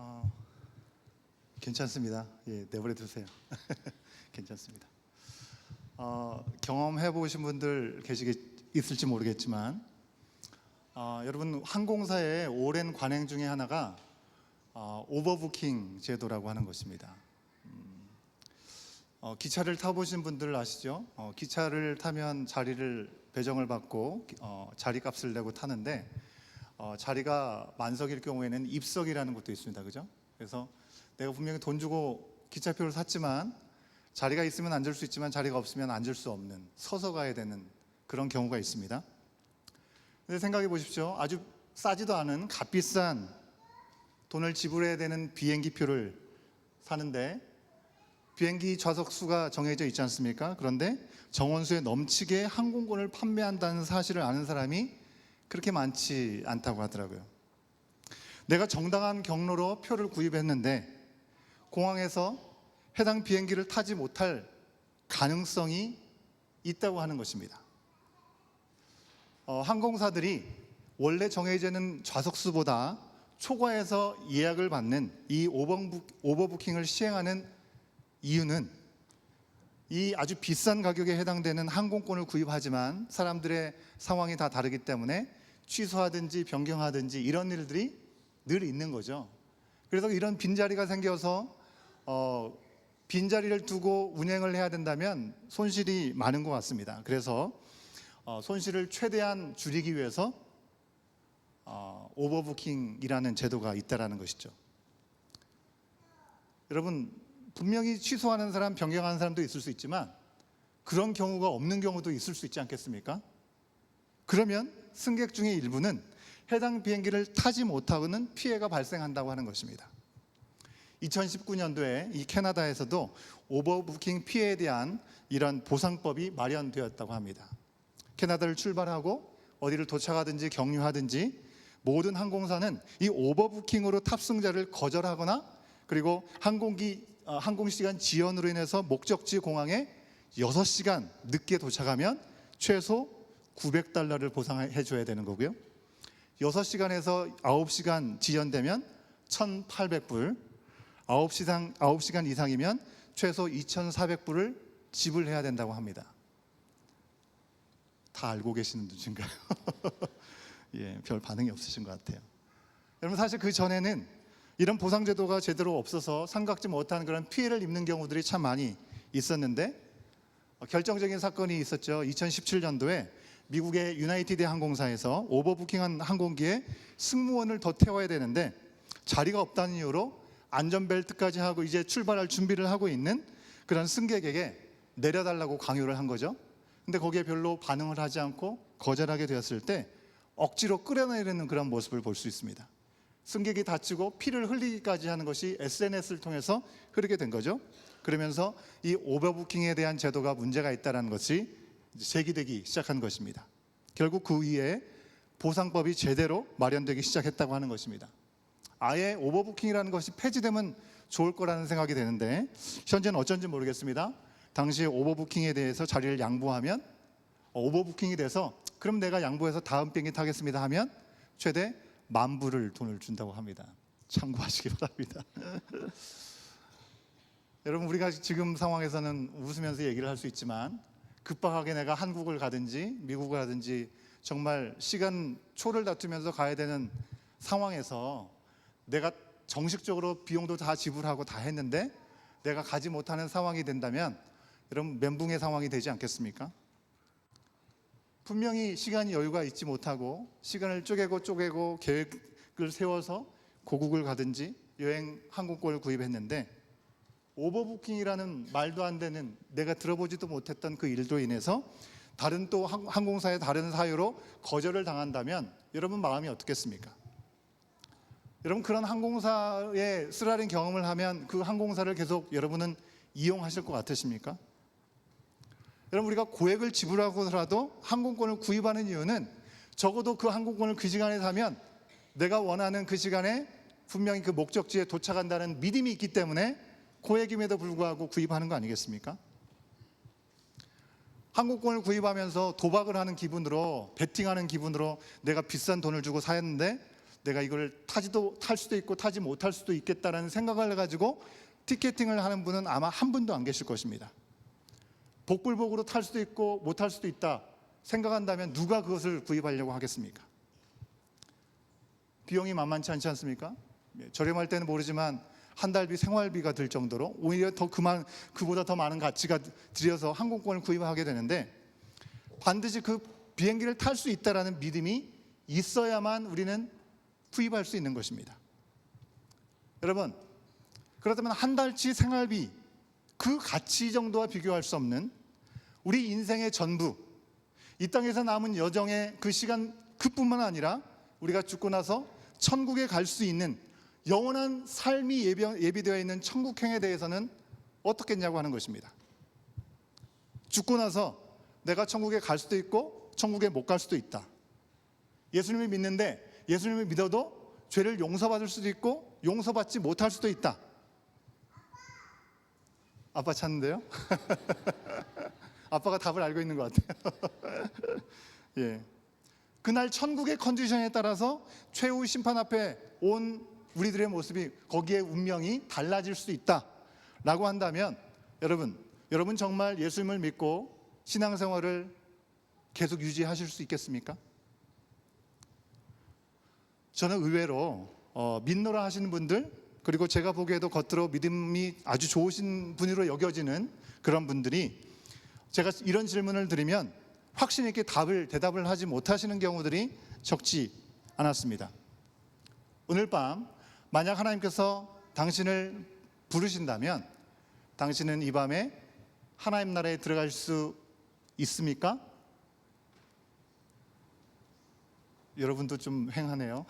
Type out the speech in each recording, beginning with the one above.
어, 괜찮습니다. 예, 내버려 두세요. 괜찮습니다. 경험해 보신 분들 있을지 모르겠지만, 여러분 항공사의 오랜 관행 중에 하나가 오버부킹 제도라고 하는 것입니다. 기차를 타보신 분들 아시죠? 기차를 타면 자리를 배정을 받고 자리값을 내고 타는데, 자리가 만석일 경우에는 입석이라는 것도 있습니다. 그죠? 그래서 내가 분명히 돈 주고 기차표를 샀지만 자리가 있으면 앉을 수 있지만 자리가 없으면 앉을 수 없는, 서서 가야 되는 그런 경우가 있습니다. 근데 생각해 보십시오. 아주 싸지도 않은 값비싼 돈을 지불해야 되는 비행기 표를 사는데, 비행기 좌석 수가 정해져 있지 않습니까? 그런데 정원수에 넘치게 항공권을 판매한다는 사실을 아는 사람이 그렇게 많지 않다고 하더라고요. 내가 정당한 경로로 표를 구입했는데 공항에서 해당 비행기를 타지 못할 가능성이 있다고 하는 것입니다. 항공사들이 원래 정해져 있는 좌석수보다 초과해서 예약을 받는 이 오버부킹을 시행하는 이유는, 이 아주 비싼 가격에 해당되는 항공권을 구입하지만 사람들의 상황이 다 다르기 때문에 취소하든지 변경하든지 이런 일들이 늘 있는 거죠. 그래서 이런 빈자리가 생겨서 빈자리를 두고 운행을 해야 된다면 손실이 많은 것 같습니다. 그래서 손실을 최대한 줄이기 위해서 오버부킹이라는 제도가 있다는 것이죠. 여러분, 분명히 취소하는 사람, 변경하는 사람도 있을 수 있지만 그런 경우가 없는 경우도 있을 수 있지 않겠습니까? 그러면 승객 중에 일부는 해당 비행기를 타지 못하고는 피해가 발생한다고 하는 것입니다. 2019년도에 이 캐나다에서도 오버부킹 피해에 대한 이런 보상법이 마련되었다고 합니다. 캐나다를 출발하고 어디를 도착하든지 경유하든지 모든 항공사는 이 오버부킹으로 탑승자를 거절하거나, 그리고 항공시간 지연으로 인해서 목적지 공항에 6시간 늦게 도착하면 최소 $900를 보상해 줘야 되는 거고요. 6시간에서 9시간 지연되면 $1,800, 9시간 이상이면 최소 $2,400을 지불해야 된다고 합니다. 다 알고 계시는 분인가요? 예, 별 반응이 없으신 것 같아요. 여러분, 사실 그 전에는 이런 보상제도가 제대로 없어서 생각지 못한 그런 피해를 입는 경우들이 참 많이 있었는데, 결정적인 사건이 있었죠. 2017년도에 미국의 유나이티드 항공사에서 오버부킹한 항공기에 승무원을 더 태워야 되는데 자리가 없다는 이유로 안전벨트까지 하고 이제 출발할 준비를 하고 있는 그런 승객에게 내려달라고 강요를 한 거죠. 근데 거기에 별로 반응을 하지 않고 거절하게 되었을 때 억지로 끌어내리는 그런 모습을 볼 수 있습니다. 승객이 다치고 피를 흘리기까지 하는 것이 SNS를 통해서 흐르게 된 거죠. 그러면서 이 오버부킹에 대한 제도가 문제가 있다는 것이 제기되기 시작한 것입니다. 결국 그 이후에 보상법이 제대로 마련되기 시작했다고 하는 것입니다. 아예 오버부킹이라는 것이 폐지되면 좋을 거라는 생각이 되는데, 현재는 어쩐지 모르겠습니다. 당시 오버부킹에 대해서 자리를 양보하면 오버부킹이 돼서 그럼 내가 양보해서 다음 비행기 타겠습니다 하면 최대 $10,000를 돈을 준다고 합니다. 참고하시기 바랍니다. 여러분, 우리가 지금 상황에서는 웃으면서 얘기를 할 수 있지만 급박하게 내가 한국을 가든지 미국을 가든지 정말 시간 초를 다투면서 가야 되는 상황에서 내가 정식적으로 비용도 다 지불하고 다 했는데 내가 가지 못하는 상황이 된다면 여러분, 멘붕의 상황이 되지 않겠습니까? 분명히 시간이 여유가 있지 못하고 시간을 쪼개고 계획을 세워서 고국을 가든지 여행 항공권을 구입했는데 오버부킹이라는 말도 안 되는, 내가 들어보지도 못했던 그 일로 인해서 다른 또 항공사의 다른 사유로 거절을 당한다면 여러분 마음이 어떻겠습니까? 여러분, 그런 항공사의 쓰라린 경험을 하면 그 항공사를 계속 여러분은 이용하실 것 같으십니까? 여러분, 우리가 고액을 지불하고서라도 항공권을 구입하는 이유는 적어도 그 항공권을 그 시간에 사면 내가 원하는 그 시간에 분명히 그 목적지에 도착한다는 믿음이 있기 때문에 고액임에도 불구하고 구입하는 거 아니겠습니까? 항공권을 구입하면서 도박을 하는 기분으로, 베팅하는 기분으로 내가 비싼 돈을 주고 샀는데 내가 이걸 탈 수도 있고 타지 못할 수도 있겠다라는 생각을 해가지고 티켓팅을 하는 분은 아마 한 분도 안 계실 것입니다. 복불복으로 탈 수도 있고 못 탈 수도 있다 생각한다면 누가 그것을 구입하려고 하겠습니까? 비용이 만만치 않지 않습니까? 저렴할 때는 모르지만 한 달비 생활비가 들 정도로 오히려 그보다 더 많은 가치가 들여서 항공권을 구입하게 되는데, 반드시 그 비행기를 탈 수 있다라는 믿음이 있어야만 우리는 구입할 수 있는 것입니다. 여러분, 그렇다면 한 달치 생활비 그 가치 정도와 비교할 수 없는 우리 인생의 전부, 이 땅에서 남은 여정의 그 시간 그뿐만 아니라 우리가 죽고 나서 천국에 갈 수 있는 영원한 삶이 예비되어 있는 천국행에 대해서는 어떻겠냐고 하는 것입니다. 죽고 나서 내가 천국에 갈 수도 있고 천국에 못 갈 수도 있다. 예수님을 믿는데 예수님을 믿어도 죄를 용서받을 수도 있고 용서받지 못할 수도 있다. 아빠 찾는데요? 아빠가 답을 알고 있는 것 같아요. 예. 그날 천국의 컨디션에 따라서 최후 심판 앞에 온 우리들의 모습이, 거기에 운명이 달라질 수 있다라고 한다면 여러분 정말 예수님을 믿고 신앙생활을 계속 유지하실 수 있겠습니까? 저는 의외로 믿노라 하시는 분들, 그리고 제가 보기에도 겉으로 믿음이 아주 좋으신 분으로 여겨지는 그런 분들이 제가 이런 질문을 드리면 확신 있게 대답을 하지 못하시는 경우들이 적지 않았습니다. 오늘 밤 만약 하나님께서 당신을 부르신다면 당신은 이 밤에 하나님 나라에 들어갈 수 있습니까? 여러분도 좀 횡하네요.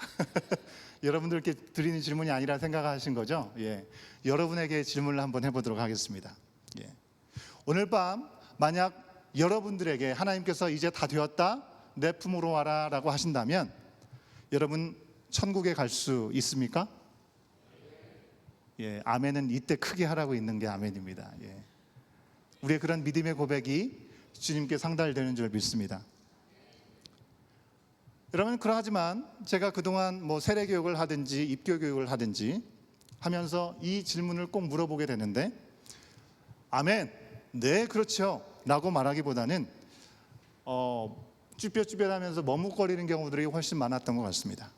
여러분들께 드리는 질문이 아니라 생각하신 거죠? 예. 여러분에게 질문을 한번 해보도록 하겠습니다. 예. 오늘 밤 만약 여러분들에게 하나님께서 이제 다 되었다, 내 품으로 와라 라고 하신다면 여러분 천국에 갈 수 있습니까? 예, 아멘은 이때 크게 하라고 있는 게 아멘입니다. 예. 우리의 그런 믿음의 고백이 주님께 상달되는 줄 믿습니다. 여러분, 그러하지만 제가 그동안 세례교육을 하든지 입교교육을 하든지 하면서 이 질문을 꼭 물어보게 되는데, 아멘, 네 그렇죠 라고 말하기보다는 쭈뼛쭈뼛하면서 머뭇거리는 경우들이 훨씬 많았던 것 같습니다.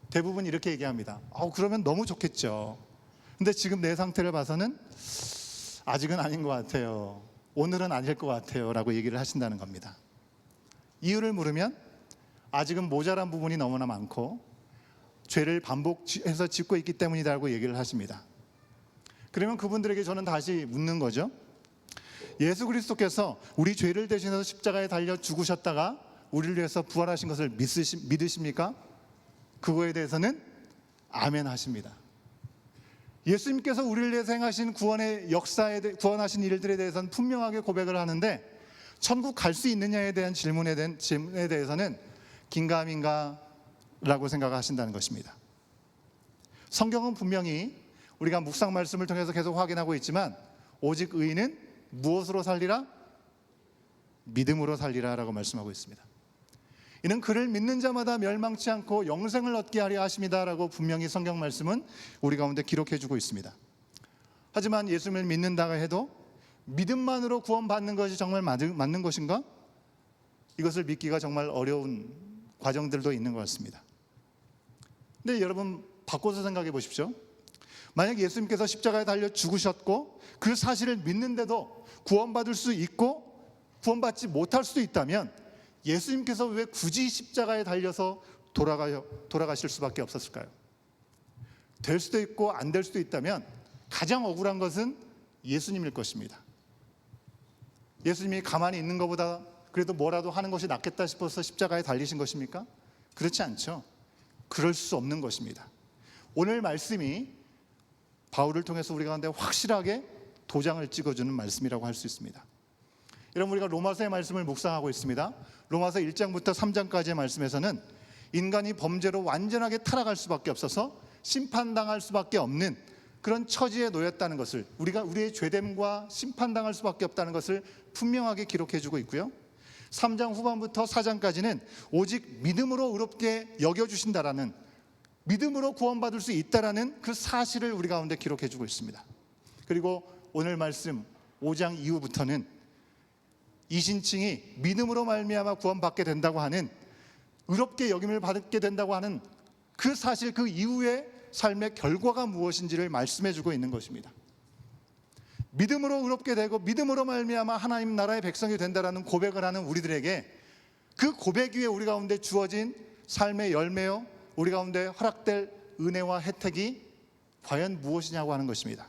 대부분 이렇게 얘기합니다. 그러면 너무 좋겠죠. 근데 지금 내 상태를 봐서는 아직은 아닌 것 같아요. 오늘은 아닐 것 같아요 라고 얘기를 하신다는 겁니다. 이유를 물으면 아직은 모자란 부분이 너무나 많고 죄를 반복해서 짓고 있기 때문이라고 얘기를 하십니다. 그러면 그분들에게 저는 다시 묻는 거죠. 예수 그리스도께서 우리 죄를 대신해서 십자가에 달려 죽으셨다가 우리를 위해서 부활하신 것을 믿으십니까? 그거에 대해서는 아멘 하십니다. 예수님께서 우리를 위해서 행하신 구원의 구원하신 일들에 대해서는 분명하게 고백을 하는데, 천국 갈 수 있느냐에 대한 질문에 대해서는 긴가민가 라고 생각하신다는 것입니다. 성경은 분명히 우리가 묵상 말씀을 통해서 계속 확인하고 있지만, 오직 의인은 무엇으로 살리라? 믿음으로 살리라 라고 말씀하고 있습니다. 이는 그를 믿는 자마다 멸망치 않고 영생을 얻게 하려 하심이다 라고 분명히 성경 말씀은 우리 가운데 기록해 주고 있습니다. 하지만 예수님을 믿는다고 해도 믿음만으로 구원받는 것이 정말 맞는 것인가? 이것을 믿기가 정말 어려운 과정들도 있는 것 같습니다. 근데 여러분, 바꿔서 생각해 보십시오. 만약 예수님께서 십자가에 달려 죽으셨고 그 사실을 믿는데도 구원받을 수 있고 구원받지 못할 수도 있다면 예수님께서 왜 굳이 십자가에 달려서 돌아가실 수밖에 없었을까요? 될 수도 있고 안 될 수도 있다면 가장 억울한 것은 예수님일 것입니다. 예수님이 가만히 있는 것보다 그래도 뭐라도 하는 것이 낫겠다 싶어서 십자가에 달리신 것입니까? 그렇지 않죠. 그럴 수 없는 것입니다. 오늘 말씀이 바울을 통해서 우리 가운데 확실하게 도장을 찍어주는 말씀이라고 할 수 있습니다. 여러분, 우리가 로마서의 말씀을 묵상하고 있습니다. 로마서 1장부터 3장까지의 말씀에서는 인간이 범죄로 완전하게 타락할 수밖에 없어서 심판당할 수밖에 없는 그런 처지에 놓였다는 것을, 우리의 죄됨과 심판당할 수밖에 없다는 것을 분명하게 기록해주고 있고요. 3장 후반부터 4장까지는 오직 믿음으로 의롭게 여겨주신다라는 믿음으로 구원받을 수 있다라는 그 사실을 우리 가운데 기록해 주고 있습니다. 그리고 오늘 말씀 5장 이후부터는 이신층이 믿음으로 말미암아 구원받게 된다고 하는, 의롭게 여김을 받게 된다고 하는 그 사실, 그 이후의 삶의 결과가 무엇인지를 말씀해 주고 있는 것입니다. 믿음으로 의롭게 되고 믿음으로 말미암아 하나님 나라의 백성이 된다라는 고백을 하는 우리들에게 그 고백 위에 우리 가운데 주어진 삶의 열매요, 우리 가운데 허락될 은혜와 혜택이 과연 무엇이냐고 하는 것입니다.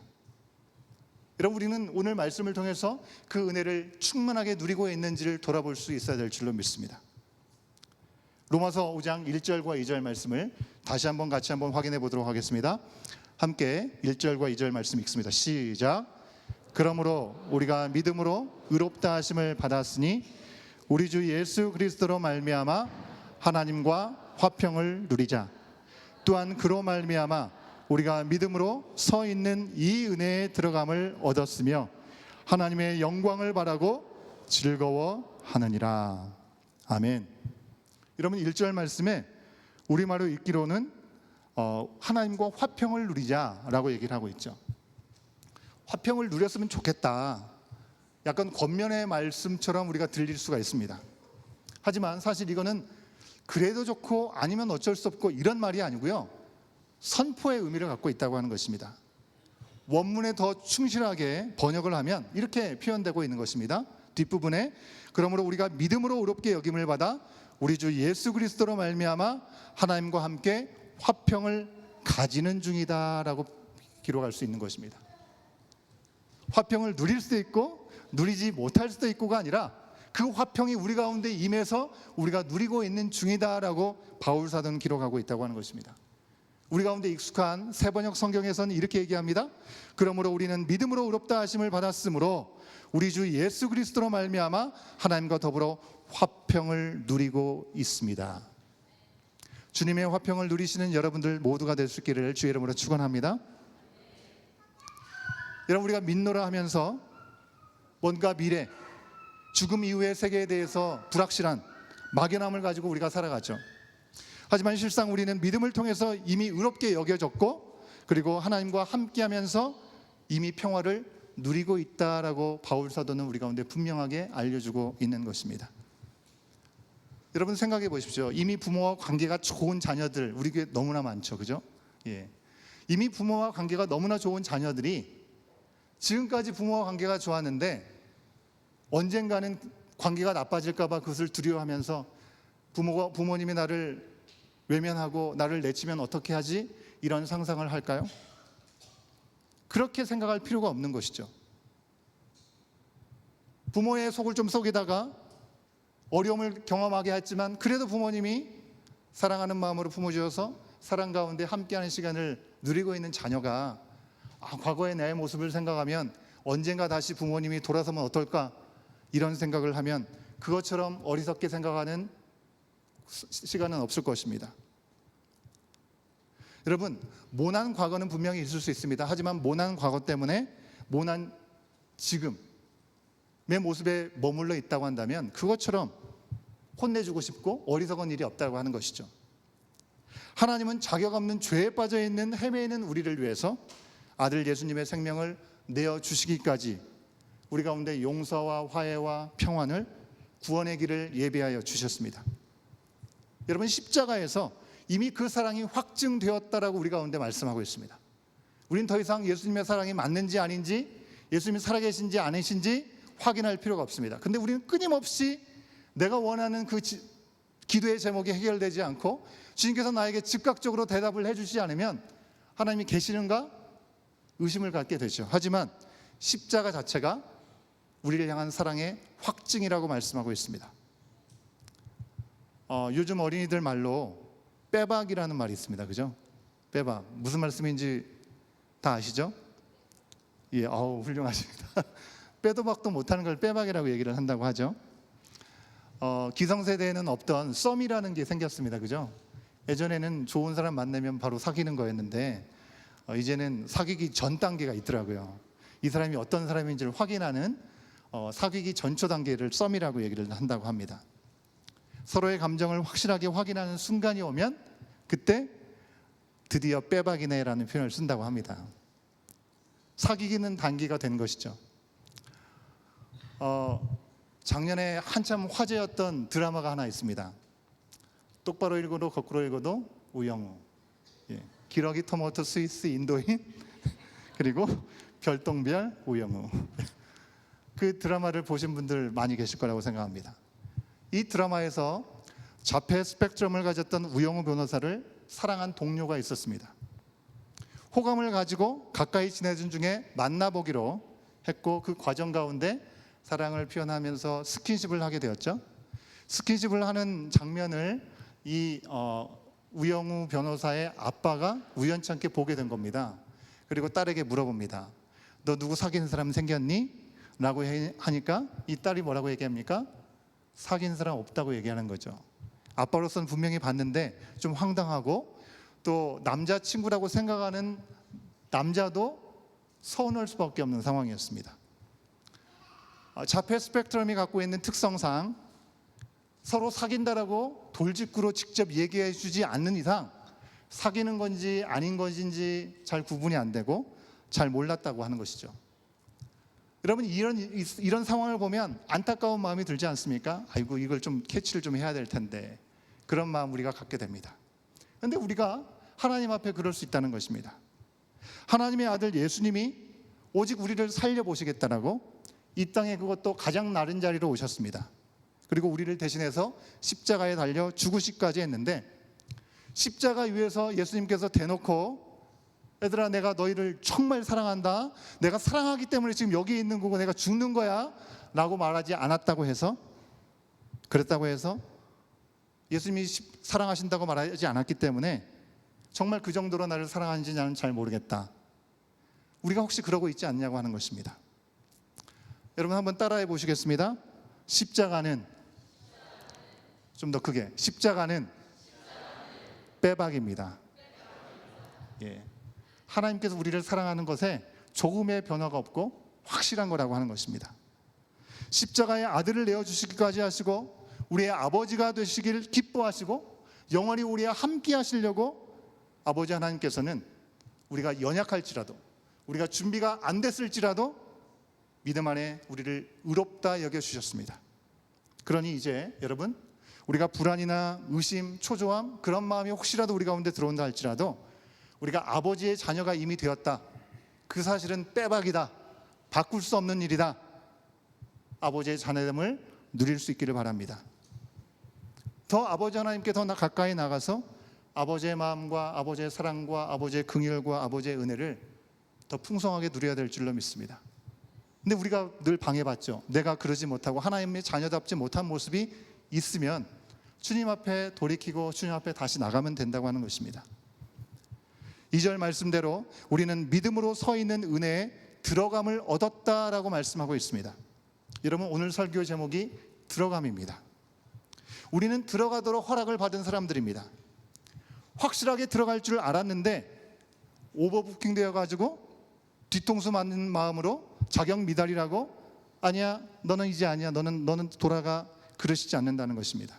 여러분, 우리는 오늘 말씀을 통해서 그 은혜를 충만하게 누리고 있는지를 돌아볼 수 있어야 될 줄로 믿습니다. 로마서 5장 1절과 2절 말씀을 다시 한번 같이 한번 확인해 보도록 하겠습니다. 함께 1절과 2절 말씀 읽습니다. 시작. 그러므로 우리가 믿음으로 의롭다 하심을 받았으니 우리 주 예수 그리스도로 말미암아 하나님과 화평을 누리자. 또한 그로 말미암아 우리가 믿음으로 서 있는 이 은혜에 들어감을 얻었으며 하나님의 영광을 바라고 즐거워하느니라. 아멘. 여러분, 1절 말씀에 우리말로 읽기로는 하나님과 화평을 누리자라고 얘기를 하고 있죠. 화평을 누렸으면 좋겠다, 약간 겉면의 말씀처럼 우리가 들릴 수가 있습니다. 하지만 사실 이거는 그래도 좋고 아니면 어쩔 수 없고 이런 말이 아니고요, 선포의 의미를 갖고 있다고 하는 것입니다. 원문에 더 충실하게 번역을 하면 이렇게 표현되고 있는 것입니다. 뒷부분에 그러므로 우리가 믿음으로 의롭게 여김을 받아 우리 주 예수 그리스도로 말미암아 하나님과 함께 화평을 가지는 중이다라고 기록할 수 있는 것입니다. 화평을 누릴 수도 있고 누리지 못할 수도 있고가 아니라 그 화평이 우리 가운데 임해서 우리가 누리고 있는 중이다라고 바울 사도는 기록하고 있다고 하는 것입니다. 우리 가운데 익숙한 새번역 성경에서는 이렇게 얘기합니다. 그러므로 우리는 믿음으로 의롭다 하심을 받았으므로 우리 주 예수 그리스도로 말미암아 하나님과 더불어 화평을 누리고 있습니다. 주님의 화평을 누리시는 여러분들 모두가 될 수 있기를 주의 이름으로 축원합니다. 여러분, 우리가 믿노라 하면서 뭔가 미래, 죽음 이후의 세계에 대해서 불확실한 막연함을 가지고 우리가 살아가죠. 하지만 실상 우리는 믿음을 통해서 이미 의롭게 여겨졌고 그리고 하나님과 함께하면서 이미 평화를 누리고 있다라고 바울 사도는 우리 가운데 분명하게 알려주고 있는 것입니다. 여러분, 생각해 보십시오. 이미 부모와 관계가 좋은 자녀들 우리 교회 너무나 많죠, 그죠? 예. 이미 부모와 관계가 너무나 좋은 자녀들이 지금까지 부모와 관계가 좋았는데 언젠가는 관계가 나빠질까 봐 그것을 두려워하면서 부모님이 나를 외면하고 나를 내치면 어떻게 하지? 이런 상상을 할까요? 그렇게 생각할 필요가 없는 것이죠. 부모의 속을 좀 속이다가 어려움을 경험하게 했지만 그래도 부모님이 사랑하는 마음으로 품어주어서 사랑 가운데 함께하는 시간을 누리고 있는 자녀가 과거의 내 모습을 생각하면 언젠가 다시 부모님이 돌아서면 어떨까, 이런 생각을 하면 그것처럼 어리석게 생각하는 시간은 없을 것입니다. 여러분, 모난 과거는 분명히 있을 수 있습니다. 하지만 모난 과거 때문에 모난 지금의 모습에 머물러 있다고 한다면 그것처럼 혼내주고 싶고 어리석은 일이 없다고 하는 것이죠. 하나님은 자격 없는 죄에 빠져 있는 헤매이는 우리를 위해서 아들 예수님의 생명을 내어주시기까지 우리 가운데 용서와 화해와 평안을, 구원의 길을 예비하여 주셨습니다. 여러분, 십자가에서 이미 그 사랑이 확증되었다라고 우리 가운데 말씀하고 있습니다. 우린 더 이상 예수님의 사랑이 맞는지 아닌지, 예수님이 살아계신지 아니신지 확인할 필요가 없습니다. 근데 우리는 끊임없이 내가 원하는 그 기도의 제목이 해결되지 않고 주님께서 나에게 즉각적으로 대답을 해주지 않으면 하나님이 계시는가 의심을 갖게 되죠. 하지만 십자가 자체가 우리를 향한 사랑의 확증이라고 말씀하고 있습니다. 요즘 어린이들 말로 빼박이라는 말이 있습니다. 그죠? 빼박. 무슨 말씀인지 다 아시죠? 예, 훌륭하십니다. 빼도 박도 못하는 걸 빼박이라고 얘기를 한다고 하죠. 기성세대에는 없던 썸이라는 게 생겼습니다. 그죠? 예전에는 좋은 사람 만나면 바로 사귀는 거였는데 이제는 사귀기 전 단계가 있더라고요. 이 사람이 어떤 사람인지를 확인하는 사귀기 전초 단계를 썸이라고 얘기를 한다고 합니다. 서로의 감정을 확실하게 확인하는 순간이 오면 그때 드디어 빼박이네라는 표현을 쓴다고 합니다. 사귀기는 단기가 된 것이죠. 작년에 한참 화제였던 드라마가 하나 있습니다. 똑바로 읽어도 거꾸로 읽어도 우영우, 기러기 토마토 스위스 인도인 그리고 별똥별 우영우. 그 드라마를 보신 분들 많이 계실 거라고 생각합니다. 이 드라마에서 자폐 스펙트럼을 가졌던 우영우 변호사를 사랑한 동료가 있었습니다. 호감을 가지고 가까이 지내준 중에 만나보기로 했고, 그 과정 가운데 사랑을 표현하면서 스킨십을 하게 되었죠. 스킨십을 하는 장면을 이 우영우 변호사의 아빠가 우연찮게 보게 된 겁니다. 그리고 딸에게 물어봅니다. 너 누구 사귀는 사람 생겼니? 라고 하니까 이 딸이 뭐라고 얘기합니까? 사귄 사람 없다고 얘기하는 거죠. 아빠로서는 분명히 봤는데 좀 황당하고, 또 남자친구라고 생각하는 남자도 서운할 수밖에 없는 상황이었습니다. 자폐 스펙트럼이 갖고 있는 특성상 서로 사귄다라고 돌직구로 직접 얘기해 주지 않는 이상 사귀는 건지 아닌 것인지 잘 구분이 안 되고 잘 몰랐다고 하는 것이죠. 여러분, 이런 상황을 보면 안타까운 마음이 들지 않습니까? 아이고, 이걸 좀 캐치를 좀 해야 될 텐데, 그런 마음 우리가 갖게 됩니다. 그런데 우리가 하나님 앞에 그럴 수 있다는 것입니다. 하나님의 아들 예수님이 오직 우리를 살려보시겠다라고 이 땅에, 그것도 가장 낮은 자리로 오셨습니다. 그리고 우리를 대신해서 십자가에 달려 죽으시기까지 했는데, 십자가 위에서 예수님께서 대놓고 얘들아, 내가 너희를 정말 사랑한다, 내가 사랑하기 때문에 지금 여기 있는 거고 내가 죽는 거야 라고 말하지 않았다고 해서, 그랬다고 해서 예수님이 사랑하신다고 말하지 않았기 때문에 정말 그 정도로 나를 사랑하는지 나는 잘 모르겠다, 우리가 혹시 그러고 있지 않냐고 하는 것입니다. 여러분, 한번 따라해 보시겠습니다. 십자가는, 좀 더 크게, 십자가는 빼박입니다. 하나님께서 우리를 사랑하는 것에 조금의 변화가 없고 확실한 거라고 하는 것입니다. 십자가의 아들을 내어주시기까지 하시고 우리의 아버지가 되시길 기뻐하시고 영원히 우리와 함께 하시려고 아버지 하나님께서는 우리가 연약할지라도, 우리가 준비가 안 됐을지라도 믿음 안에 우리를 의롭다 여겨주셨습니다. 그러니 이제 여러분, 우리가 불안이나 의심, 초조함, 그런 마음이 혹시라도 우리 가운데 들어온다 할지라도 우리가 아버지의 자녀가 이미 되었다, 그 사실은 빼박이다, 바꿀 수 없는 일이다, 아버지의 자녀됨을 누릴 수 있기를 바랍니다. 더 아버지 하나님께 더 가까이 나가서 아버지의 마음과 아버지의 사랑과 아버지의 긍휼과 아버지의 은혜를 더 풍성하게 누려야 될 줄로 믿습니다. 근데 우리가 늘 방해받죠. 내가 그러지 못하고 하나님의 자녀답지 못한 모습이 있으면 주님 앞에 돌이키고 주님 앞에 다시 나가면 된다고 하는 것입니다. 2절 말씀대로 우리는 믿음으로 서 있는 은혜에 들어감을 얻었다라고 말씀하고 있습니다. 여러분, 오늘 설교 제목이 들어감입니다. 우리는 들어가도록 허락을 받은 사람들입니다. 확실하게 들어갈 줄 알았는데 오버부킹 되어가지고 뒤통수 맞는 마음으로 자격 미달이라고, 아니야, 너는 이제 아니야, 너는 돌아가, 그러시지 않는다는 것입니다.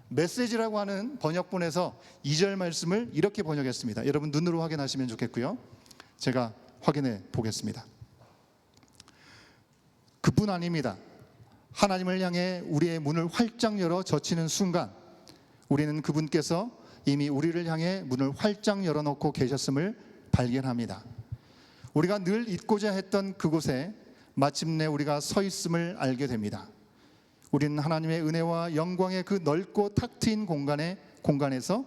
메시지라고 하는 번역본에서 2절 말씀을 이렇게 번역했습니다. 여러분, 눈으로 확인하시면 좋겠고요, 제가 확인해 보겠습니다. 그뿐 아닙니다. 하나님을 향해 우리의 문을 활짝 열어 젖히는 순간 우리는 그분께서 이미 우리를 향해 문을 활짝 열어놓고 계셨음을 발견합니다. 우리가 늘 잊고자 했던 그곳에 마침내 우리가 서 있음을 알게 됩니다. 우리는 하나님의 은혜와 영광의 그 넓고 탁 트인 공간에서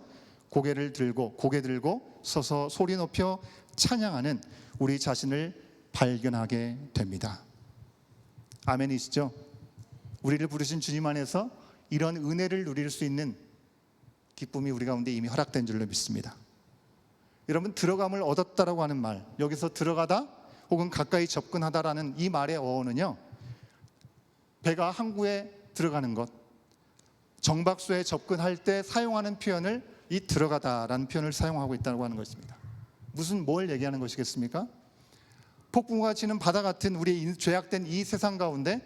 고개 들고 서서 소리 높여 찬양하는 우리 자신을 발견하게 됩니다. 아멘이시죠? 우리를 부르신 주님 안에서 이런 은혜를 누릴 수 있는 기쁨이 우리 가운데 이미 허락된 줄로 믿습니다. 여러분, 들어감을 얻었다라고 하는 말, 여기서 들어가다 혹은 가까이 접근하다라는 이 말의 어원은요, 배가 항구에 들어가는 것, 정박소에 접근할 때 사용하는 표현을 이 들어가다라는 표현을 사용하고 있다고 하는 것입니다. 뭘 얘기하는 것이겠습니까? 폭풍과 치는 바다 같은 우리 죄악된 이 세상 가운데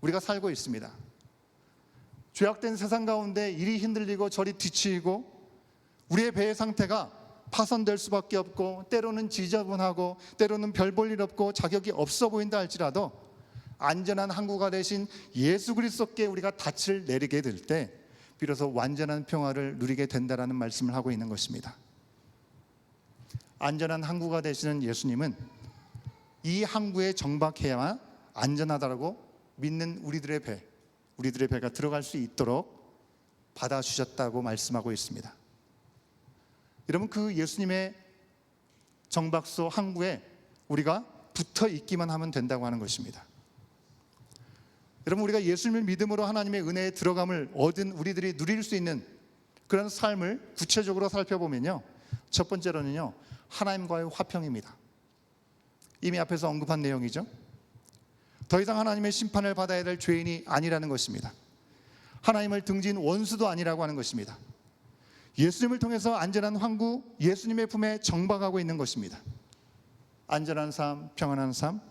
우리가 살고 있습니다. 죄악된 세상 가운데 이리 흔들리고 저리 뒤치이고 우리의 배의 상태가 파손될 수밖에 없고, 때로는 지저분하고, 때로는 별 볼 일 없고 자격이 없어 보인다 할지라도 안전한 항구가 되신 예수 그리스도께 우리가 닻을 내리게 될 때 비로소 완전한 평화를 누리게 된다라는 말씀을 하고 있는 것입니다. 안전한 항구가 되시는 예수님은 이 항구에 정박해야 안전하다라고 믿는 우리들의 배가 들어갈 수 있도록 받아주셨다고 말씀하고 있습니다. 여러분, 그 예수님의 정박소 항구에 우리가 붙어 있기만 하면 된다고 하는 것입니다. 여러분, 우리가 예수님을 믿음으로 하나님의 은혜에 들어감을 얻은 우리들이 누릴 수 있는 그런 삶을 구체적으로 살펴보면요, 첫 번째로는요, 하나님과의 화평입니다. 이미 앞에서 언급한 내용이죠. 더 이상 하나님의 심판을 받아야 될 죄인이 아니라는 것입니다. 하나님을 등진 원수도 아니라고 하는 것입니다. 예수님을 통해서 안전한 항구, 예수님의 품에 정박하고 있는 것입니다. 안전한 삶, 평안한 삶,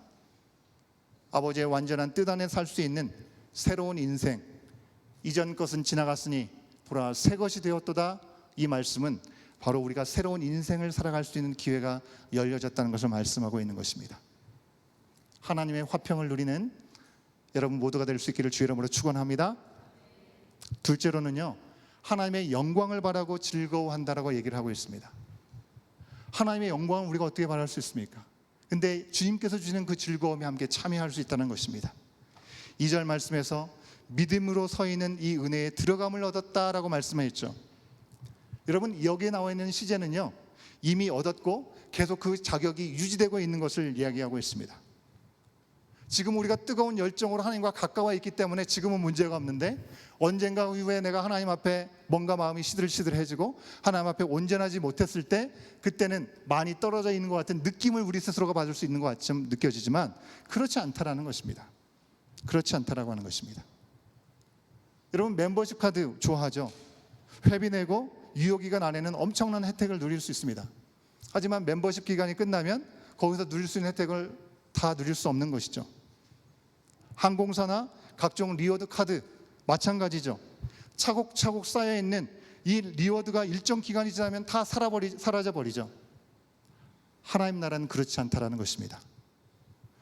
아버지의 완전한 뜻 안에 살 수 있는 새로운 인생, 이전 것은 지나갔으니 보라 새 것이 되었도다. 이 말씀은 바로 우리가 새로운 인생을 살아갈 수 있는 기회가 열려졌다는 것을 말씀하고 있는 것입니다. 하나님의 화평을 누리는 여러분 모두가 될 수 있기를 주의 이름으로 축원합니다. 둘째로는요, 하나님의 영광을 바라고 즐거워한다라고 얘기를 하고 있습니다. 하나님의 영광을 우리가 어떻게 바랄 수 있습니까? 근데 주님께서 주시는 그 즐거움에 함께 참여할 수 있다는 것입니다. 2절 말씀에서 믿음으로 서 있는 이 은혜에 들어감을 얻었다라고 말씀하셨죠. 여러분, 여기에 나와 있는 시제는요, 이미 얻었고 계속 그 자격이 유지되고 있는 것을 이야기하고 있습니다. 지금 우리가 뜨거운 열정으로 하나님과 가까워 있기 때문에 지금은 문제가 없는데, 언젠가 후에 내가 하나님 앞에 뭔가 마음이 시들시들해지고 하나님 앞에 온전하지 못했을 때, 그때는 많이 떨어져 있는 것 같은 느낌을 우리 스스로가 받을 수 있는 것 같이 느껴지지만 그렇지 않다라는 것입니다. 그렇지 않다라고 하는 것입니다. 여러분, 멤버십 카드 좋아하죠? 회비 내고 유효기간 안에는 엄청난 혜택을 누릴 수 있습니다. 하지만 멤버십 기간이 끝나면 거기서 누릴 수 있는 혜택을 다 누릴 수 없는 것이죠. 항공사나 각종 리워드 카드 마찬가지죠. 차곡차곡 쌓여있는 이 리워드가 일정 기간이 지나면 다 사라져버리죠. 하나님 나라는 그렇지 않다라는 것입니다.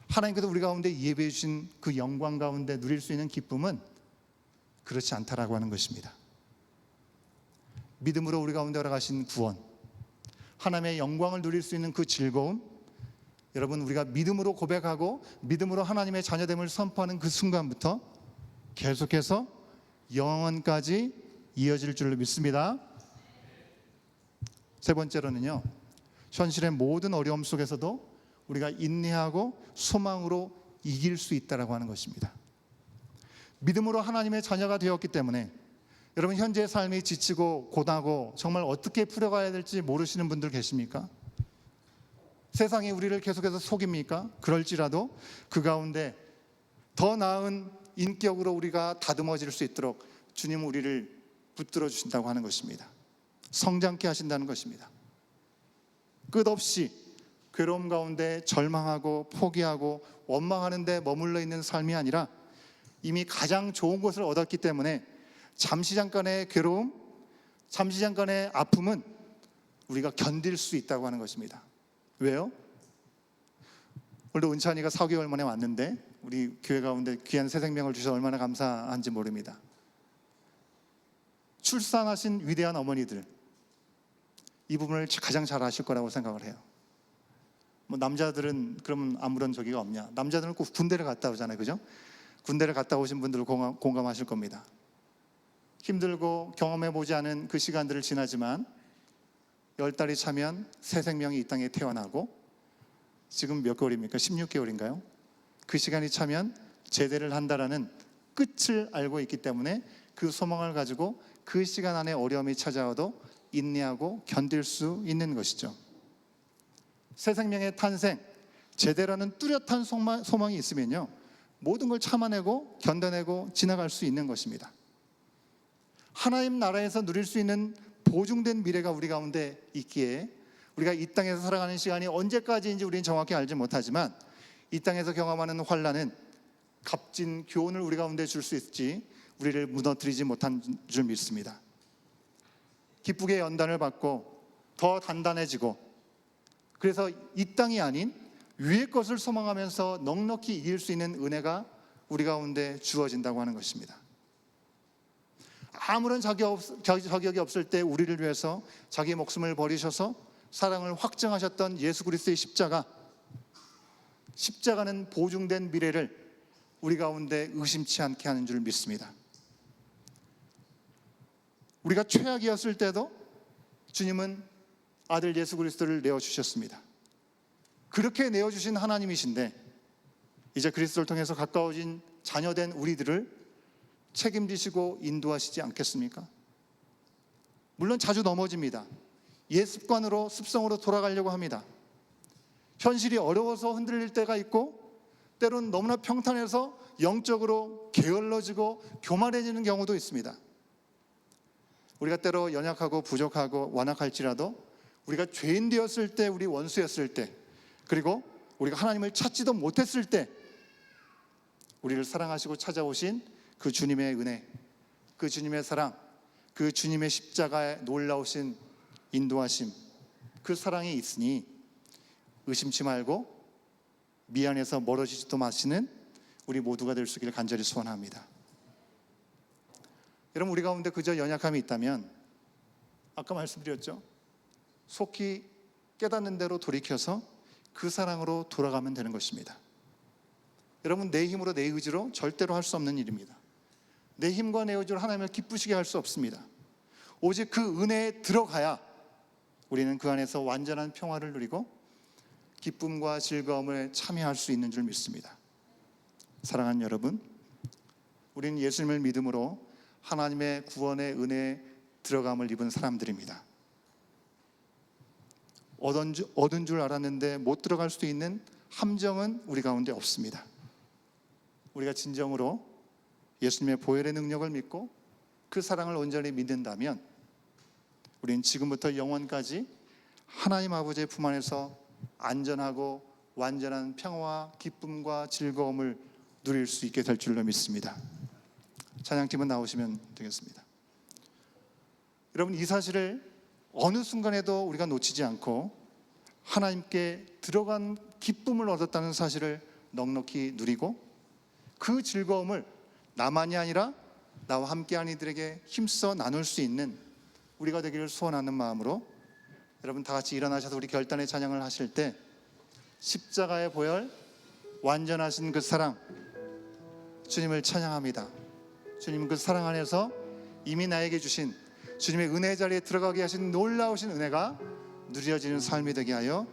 하나님께서 우리 가운데 예배해 주신 그 영광 가운데 누릴 수 있는 기쁨은 그렇지 않다라고 하는 것입니다. 믿음으로 우리 가운데 허락하신 구원, 하나님의 영광을 누릴 수 있는 그 즐거움, 여러분, 우리가 믿음으로 고백하고 믿음으로 하나님의 자녀됨을 선포하는 그 순간부터 계속해서 영원까지 이어질 줄로 믿습니다. 세 번째로는요, 현실의 모든 어려움 속에서도 우리가 인내하고 소망으로 이길 수 있다라고 하는 것입니다. 믿음으로 하나님의 자녀가 되었기 때문에 여러분, 현재의 삶이 지치고 고단하고 정말 어떻게 풀어가야 될지 모르시는 분들 계십니까? 세상이 우리를 계속해서 속입니까? 그럴지라도 그 가운데 더 나은 인격으로 우리가 다듬어질 수 있도록 주님은 우리를 붙들어 주신다고 하는 것입니다. 성장케 하신다는 것입니다. 끝없이 괴로움 가운데 절망하고 포기하고 원망하는 데 머물러 있는 삶이 아니라 이미 가장 좋은 것을 얻었기 때문에 잠시 잠깐의 괴로움, 잠시 잠깐의 아픔은 우리가 견딜 수 있다고 하는 것입니다. 왜요? 오늘도 은찬이가 4개월 만에 왔는데 우리 교회 가운데 귀한 새 생명을 주셔서 얼마나 감사한지 모릅니다. 출산하신 위대한 어머니들, 이 부분을 가장 잘 아실 거라고 생각을 해요. 뭐 남자들은 그러면 아무런 저기가 없냐? 남자들은 꼭 군대를 갔다 오잖아요, 그죠? 군대를 갔다 오신 분들은 공감하실 겁니다. 힘들고 경험해보지 않은 그 시간들을 지나지만 10달이 차면 새 생명이 이 땅에 태어나고, 지금 몇 개월입니까? 16개월인가요? 그 시간이 차면 제대를 한다라는 끝을 알고 있기 때문에 그 소망을 가지고 그 시간 안에 어려움이 찾아와도 인내하고 견딜 수 있는 것이죠. 새 생명의 탄생, 제대로는 뚜렷한 소망이 있으면요, 모든 걸 참아내고 견뎌내고 지나갈 수 있는 것입니다. 하나님 나라에서 누릴 수 있는 보증된 미래가 우리 가운데 있기에 우리가 이 땅에서 살아가는 시간이 언제까지인지 우리는 정확히 알지 못하지만 이 땅에서 경험하는 환난은 값진 교훈을 우리 가운데 줄 수 있지 우리를 무너뜨리지 못한 줄 믿습니다. 기쁘게 연단을 받고 더 단단해지고, 그래서 이 땅이 아닌 위의 것을 소망하면서 넉넉히 이길 수 있는 은혜가 우리 가운데 주어진다고 하는 것입니다. 아무런 자격이 없을 때 우리를 위해서 자기 목숨을 버리셔서 사랑을 확증하셨던 예수 그리스도의 십자가는 보증된 미래를 우리 가운데 의심치 않게 하는 줄 믿습니다. 우리가 최악이었을 때도 주님은 아들 예수 그리스도를 내어주셨습니다. 그렇게 내어주신 하나님이신데 이제 그리스도를 통해서 가까워진 자녀된 우리들을 책임지시고 인도하시지 않겠습니까? 물론 자주 넘어집니다. 옛 습성으로 돌아가려고 합니다. 현실이 어려워서 흔들릴 때가 있고, 때로는 너무나 평탄해서 영적으로 게을러지고 교만해지는 경우도 있습니다. 우리가 때로 연약하고 부족하고 완악할지라도 우리가 죄인 되었을 때, 우리 원수였을 때, 그리고 우리가 하나님을 찾지도 못했을 때 우리를 사랑하시고 찾아오신 그 주님의 은혜, 그 주님의 사랑, 그 주님의 십자가의 놀라우신 인도하심, 그 사랑이 있으니 의심치 말고 미안해서 멀어지지도 마시는 우리 모두가 될 수 있기를 간절히 소원합니다. 여러분, 우리 가운데 그저 연약함이 있다면 아까 말씀드렸죠, 속히 깨닫는 대로 돌이켜서 그 사랑으로 돌아가면 되는 것입니다. 여러분, 내 힘으로 내 의지로 절대로 할 수 없는 일입니다. 내 힘과 내 의지로 하나님을 기쁘시게 할 수 없습니다. 오직 그 은혜에 들어가야 우리는 그 안에서 완전한 평화를 누리고 기쁨과 즐거움을 참여할 수 있는 줄 믿습니다. 사랑하는 여러분, 우리는 예수님을 믿음으로 하나님의 구원의 은혜에 들어감을 입은 사람들입니다. 얻은 줄 알았는데 못 들어갈 수 있는 함정은 우리 가운데 없습니다. 우리가 진정으로 예수님의 보혈의 능력을 믿고 그 사랑을 온전히 믿는다면 우리는 지금부터 영원까지 하나님 아버지의 품 안에서 안전하고 완전한 평화와 기쁨과 즐거움을 누릴 수 있게 될 줄로 믿습니다. 찬양팀은 나오시면 되겠습니다. 여러분, 이 사실을 어느 순간에도 우리가 놓치지 않고 하나님께 들어간 기쁨을 얻었다는 사실을 넉넉히 누리고 그 즐거움을 나만이 아니라 나와 함께한 이들에게 힘써 나눌 수 있는 우리가 되기를 소원하는 마음으로 여러분 다 같이 일어나셔서 우리 결단의 찬양을 하실 때 십자가의 보혈, 완전하신 그 사랑, 주님을 찬양합니다. 주님, 그 사랑 안에서 이미 나에게 주신 주님의 은혜 자리에 들어가게 하신 놀라우신 은혜가 누려지는 삶이 되게 하여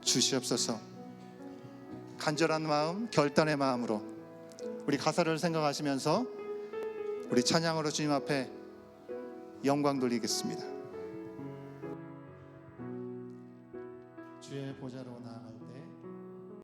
주시옵소서. 간절한 마음, 결단의 마음으로 우리 가사를 생각하시면서 우리 찬양으로 주님 앞에 영광 돌리겠습니다. 주의 보좌로 나아갈